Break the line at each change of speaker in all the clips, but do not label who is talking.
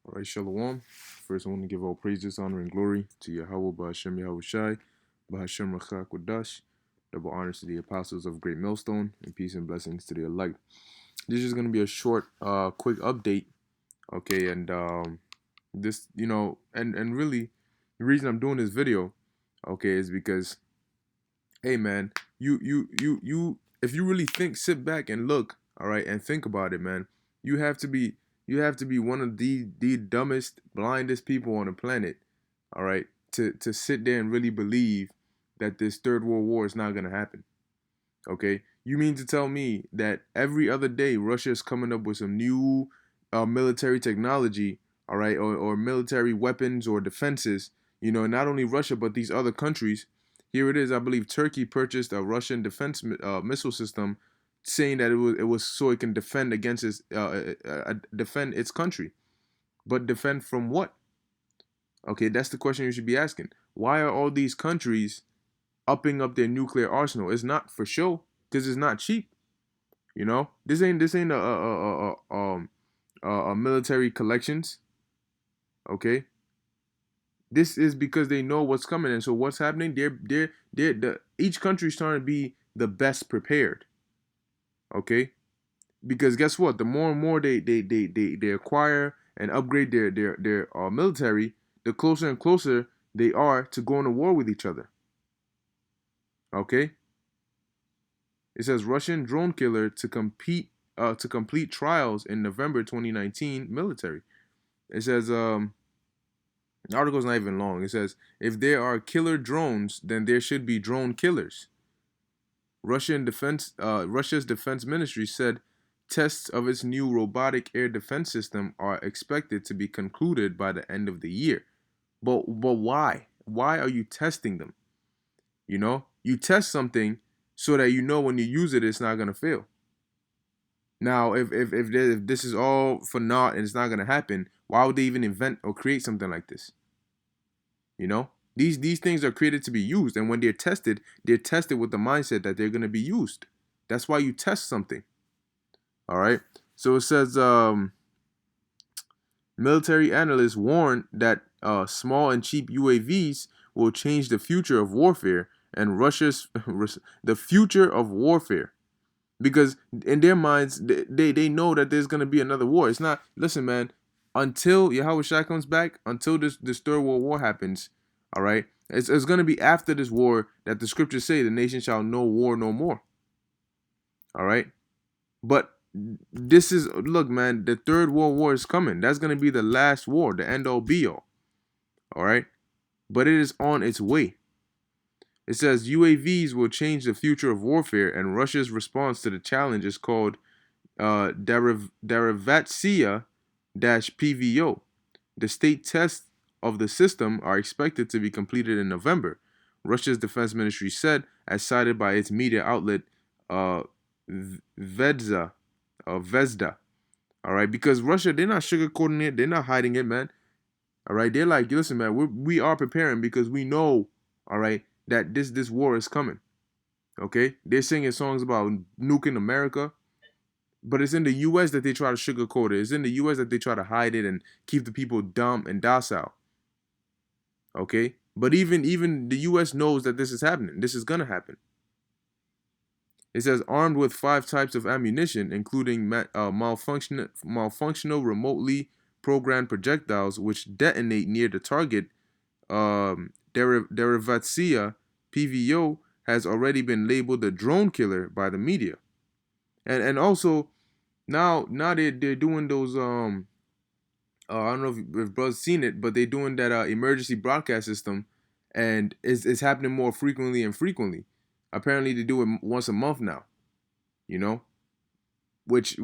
All right, Shalom. First, I want to give all praises, honor, and glory to Yahweh, Ba'ashem Yahweh Shai, Ba'ashem Rachak Kodash. Double honors to the apostles of Great Millstone, and peace and blessings to the elect. This is going to be a short, quick update, okay? And this, and really, the reason I'm doing this video, okay, is because, hey, man, if you really think, sit back and look, all right, and think about it, man. You have to be, you have to be one of the dumbest, blindest people on the planet, all right, to sit there and really believe that this third world war is not gonna happen. Okay, you mean to tell me that every other day Russia is coming up with some new military technology, all right, or military weapons or defenses? Not only Russia but these other countries. Here it is. I believe Turkey purchased a Russian defense missile system, saying that it was so it can defend against defend its country. But defend from what? Okay, that's the question you should be asking. Why are all these countries upping up their nuclear arsenal? It's not for show because it's not cheap. This ain't a military collections. Okay, this is because they know what's coming, and so what's happening? Each country's trying to be the best prepared. Okay, because guess what? The more and more they acquire and upgrade their military, the closer and closer they are to going to war with each other. Okay, it says Russian drone killer to complete trials in November 2019 military. It says the article's not even long. It says if there are killer drones, then there should be drone killers. Russia's defense ministry said tests of its new robotic air defense system are expected to be concluded by the end of the year. But why? Why are you testing them? You test something so that you know when you use it, it's not gonna fail. Now, if this is all for naught and it's not gonna happen, why would they even invent or create something like this? These things are created to be used, and when they're tested with the mindset that they're gonna be used. That's why you test something. All right. So it says military analysts warn that small and cheap UAVs will change the future of warfare and Russia's the future of warfare. Because in their minds, they know that there's gonna be another war. It's not. Listen, man. Until Yahweh Shai comes back, until this third world war happens, all right. It's gonna be after this war that the scriptures say the nation shall know war no more. All right. But this is look, man. The third world war is coming. That's gonna be the last war, the end all be all. All right. But it is on its way. It says UAVs will change the future of warfare, and Russia's response to the challenge is called Derivatsia-PVO. The state tests of the system are expected to be completed in November, Russia's defense ministry said, as cited by its media outlet Vedza, Vesda. All right, because Russia, they're not sugarcoating it, they're not hiding it, man. All right, they're like, listen, man, we are preparing because we know, all right, that this war is coming. Okay, they're singing songs about nuking America, but it's in the U.S. that they try to sugarcoat it. It's in the U.S. that they try to hide it and keep the people dumb and docile. Okay, but even the U.S. knows that this is happening. This is gonna happen. It says armed with 5 types of ammunition, including malfunctional remotely programmed projectiles which detonate near the target. Derivatsia PVO has already been labeled the drone killer by the media, and also now they're doing those I don't know if brothers seen it, but they're doing that emergency broadcast system, and it's happening more frequently and frequently. Apparently, they do it once a month now. You know, which,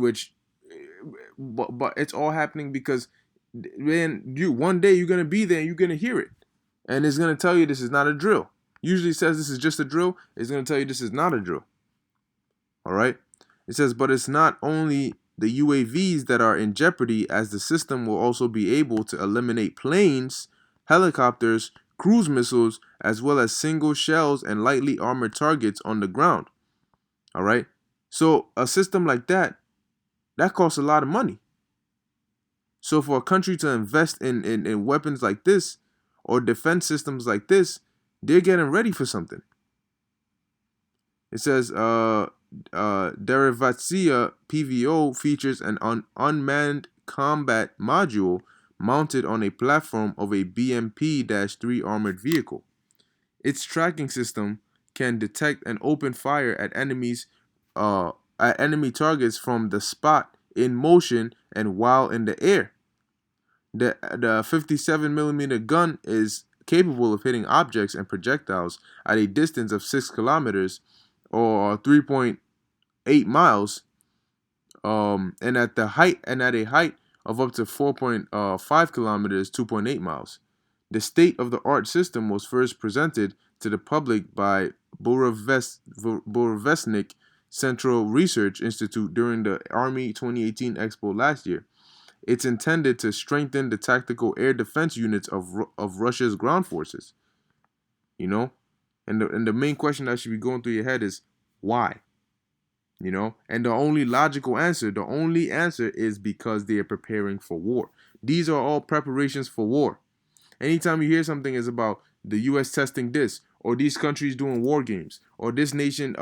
but it's all happening because man, one day you're gonna be there and you're gonna hear it, and it's gonna tell you this is not a drill. Usually it says this is just a drill. It's gonna tell you this is not a drill. All right. It says, but it's not only the UAVs that are in jeopardy, as the system will also be able to eliminate planes, helicopters, cruise missiles, as well as single shells and lightly armored targets on the ground. All right. So a system like that costs a lot of money. So for a country to invest in weapons like this or defense systems like this, they're getting ready for something. It says Derivatsiya PVO features an unmanned combat module mounted on a platform of a BMP-3 armored vehicle. Its tracking system can detect and open fire uh, at enemy targets from the spot, in motion, and while in the air. The 57 millimeter gun is capable of hitting objects and projectiles at a distance of 6 kilometers or 3.8 miles, and at a height of up to 4.5 kilometers, 2.8 miles. The state-of-the-art system was first presented to the public by Borovesnik Central Research Institute during the Army 2018 Expo last year. It's intended to strengthen the tactical air defense units of Russia's ground forces. You know, and the main question that should be going through your head is why. And the only answer is because they are preparing for war. These are all preparations for war. Anytime you hear something is about the U.S. testing this, or these countries doing war games, or this nation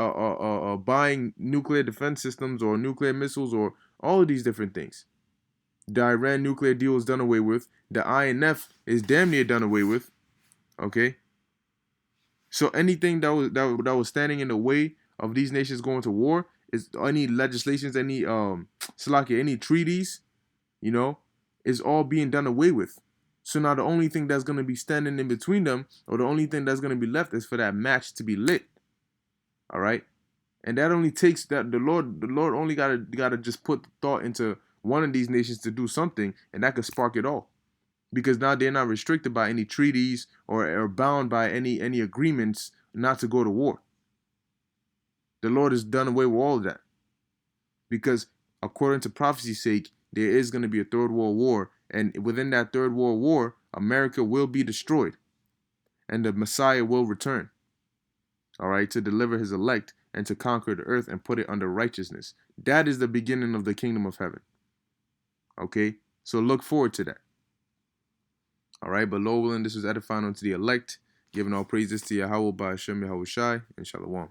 buying nuclear defense systems or nuclear missiles, or all of these different things. The Iran nuclear deal is done away with. The INF is damn near done away with. Okay. So anything that was standing in the way of these nations going to war is any legislations, any treaties, you know, is all being done away with. So now the only thing that's gonna be standing in between them, or the only thing that's gonna be left, is for that match to be lit. All right, and that only takes that the Lord only gotta just put the thought into one of these nations to do something, and that could spark it all. Because now they're not restricted by any treaties or bound by any agreements not to go to war. The Lord has done away with all of that. Because according to prophecy's sake, there is going to be a third world war, and within that third world war, America will be destroyed, and the Messiah will return. All right, to deliver his elect and to conquer the earth and put it under righteousness. That is the beginning of the kingdom of heaven. Okay, so look forward to that. All right, but Lord willing, this was edifying unto the elect, giving all praises to Yahweh by Hashem Yahushai and Shalom.